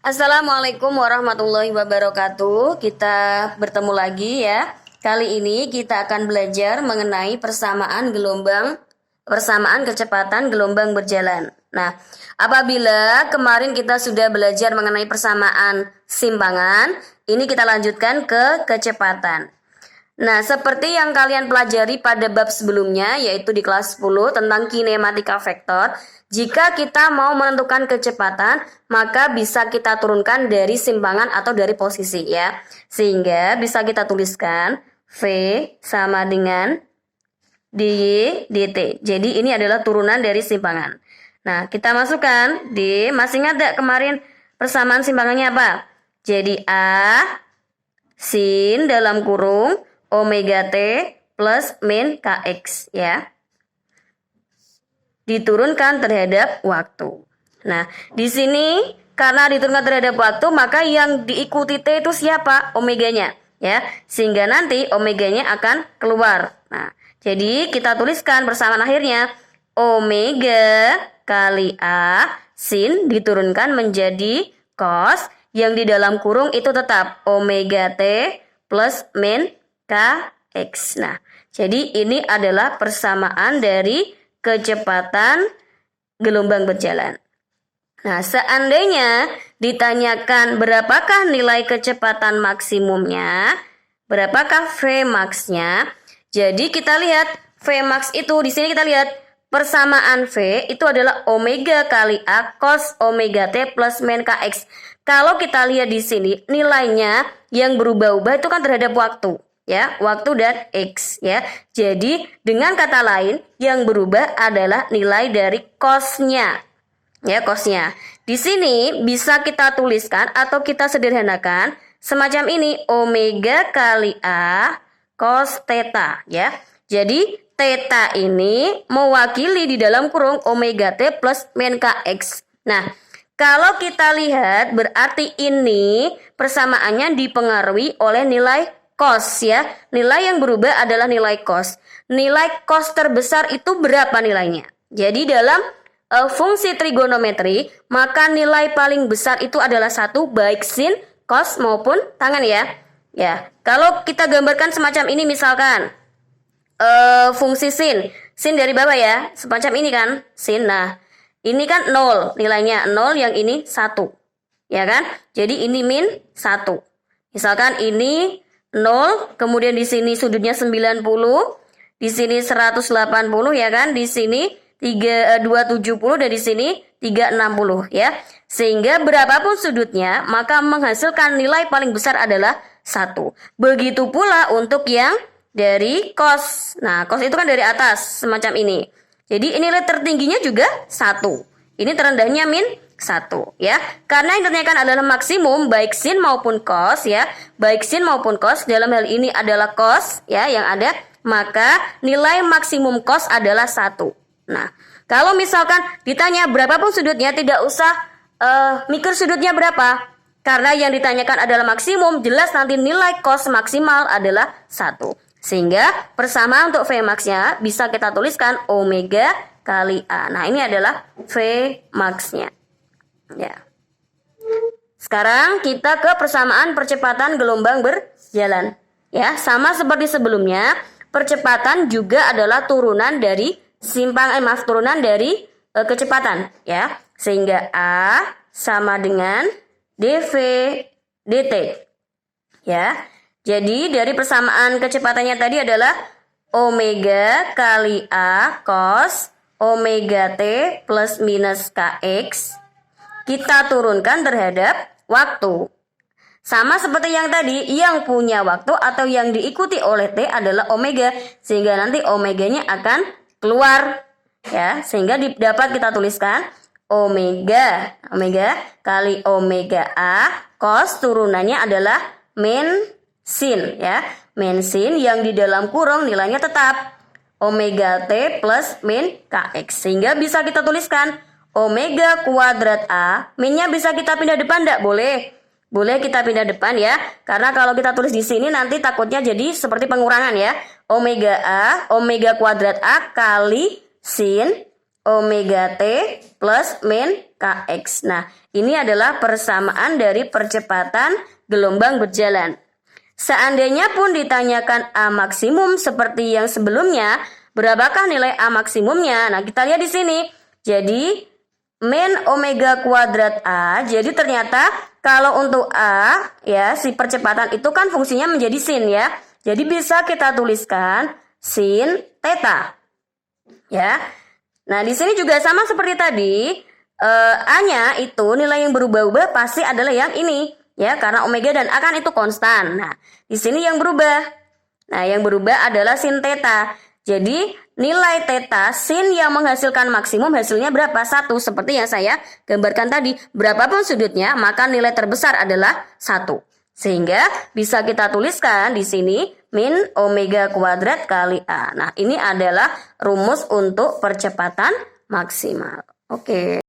Assalamualaikum warahmatullahi wabarakatuh. Kita bertemu lagi ya. Kali ini kita akan belajar mengenai persamaan kecepatan gelombang berjalan. Nah, apabila kemarin kita sudah belajar mengenai persamaan simpangan, ini kita lanjutkan ke kecepatan. Nah, seperti yang kalian pelajari pada bab sebelumnya, yaitu di kelas 10 tentang kinematika vektor, jika kita mau menentukan kecepatan, maka bisa kita turunkan dari simpangan atau dari posisi ya. Sehingga bisa kita tuliskan V sama dengan dy dt. Jadi ini adalah turunan dari simpangan. Nah, kita masukkan D, masih ingat gak kemarin persamaan simpangannya apa? Jadi A sin dalam kurung omega t plus min kx ya. Diturunkan terhadap waktu. Nah, di sini karena diturunkan terhadap waktu, maka yang diikuti t itu siapa? Omeganya ya. Sehingga nanti omeganya akan keluar. Nah, jadi kita tuliskan persamaan akhirnya omega kali A sin diturunkan menjadi cos yang di dalam kurung itu tetap omega t plus min kx. Nah, jadi ini adalah persamaan dari kecepatan gelombang berjalan. Nah, seandainya ditanyakan berapakah nilai kecepatan maksimumnya, berapakah Vmax-nya, jadi kita lihat Vmax itu di sini kita lihat persamaan V itu adalah omega kali A cos omega t plus min kx. Kalau kita lihat di sini nilainya yang berubah-ubah itu kan terhadap waktu. Ya, waktu dan X ya. Jadi dengan kata lain yang berubah adalah nilai dari cosnya. Ya, cosnya. Di sini bisa kita tuliskan atau kita sederhanakan semacam ini omega kali A cos theta ya. Jadi theta ini mewakili di dalam kurung omega t plus min kx. Nah, kalau kita lihat berarti ini persamaannya dipengaruhi oleh nilai cos ya. Nilai yang berubah adalah nilai cos. Nilai cos terbesar itu berapa nilainya? Jadi dalam fungsi trigonometri, maka nilai paling besar itu adalah 1 baik sin, cos maupun tangan ya. Ya, kalau kita gambarkan semacam ini misalkan fungsi sin. Sin dari bawah ya, semacam ini kan, sin. Nah, ini kan 0 nilainya, 0 yang ini 1. Ya kan? Jadi ini min 1. Misalkan ini 0, kemudian di sini sudutnya 90, di sini 180 ya kan, di sini 270 dan di sini 360 ya. Sehingga berapapun sudutnya, maka menghasilkan nilai paling besar adalah 1. Begitu pula untuk yang dari cos. Nah, cos itu kan dari atas semacam ini. Jadi nilai tertingginya juga 1. Ini terendahnya min 1 ya. Karena yang ditanyakan adalah maksimum baik sin maupun cos ya. Baik sin maupun cos, dalam hal ini adalah cos ya yang ada, maka nilai maksimum cos adalah 1. Nah, kalau misalkan ditanya berapapun sudutnya, tidak usah mikir sudutnya berapa. Karena yang ditanyakan adalah maksimum, jelas nanti nilai cos maksimal adalah 1. Sehingga persamaan untuk Vmax-nya bisa kita tuliskan omega kali A. Nah, ini adalah Vmax-nya. Ya. Sekarang kita ke persamaan percepatan gelombang berjalan. Ya, sama seperti sebelumnya, percepatan juga adalah turunan dari turunan dari kecepatan, ya. Sehingga A sama dengan dv dt. Ya. Jadi dari persamaan kecepatannya tadi adalah omega kali A cos omega t plus minus kx. Kita turunkan terhadap waktu. Sama seperti yang tadi, yang punya waktu atau yang diikuti oleh T adalah omega. Sehingga nanti omeganya akan keluar. Ya, sehingga dapat kita tuliskan omega kali omega A cos turunannya adalah min sin. Ya, min sin yang di dalam kurung nilainya tetap omega T plus min kx. Sehingga bisa kita tuliskan omega kuadrat A, minnya bisa kita pindah depan enggak? Boleh. Boleh kita pindah depan ya. Karena kalau kita tulis di sini nanti takutnya jadi seperti pengurangan ya. Omega A, omega kuadrat A kali sin omega T plus min Kx. Nah, ini adalah persamaan dari percepatan gelombang berjalan. Seandainya pun ditanyakan A maksimum seperti yang sebelumnya, berapakah nilai A maksimumnya? Nah, kita lihat di sini. Jadi, min omega kuadrat A. Jadi ternyata kalau untuk A, ya, si percepatan itu kan fungsinya menjadi sin, ya. Jadi bisa kita tuliskan sin theta. Ya. Nah, di sini juga sama seperti tadi, A-nya itu nilai yang berubah-ubah pasti adalah yang ini, ya, karena omega dan A kan itu konstan. Nah, di sini yang berubah. Nah, yang berubah adalah sin theta. Jadi, nilai theta sin yang menghasilkan maksimum hasilnya berapa? 1, seperti yang saya gambarkan tadi. Berapapun sudutnya, maka nilai terbesar adalah 1. Sehingga bisa kita tuliskan di sini min omega kuadrat kali A. Nah, ini adalah rumus untuk percepatan maksimal. Oke.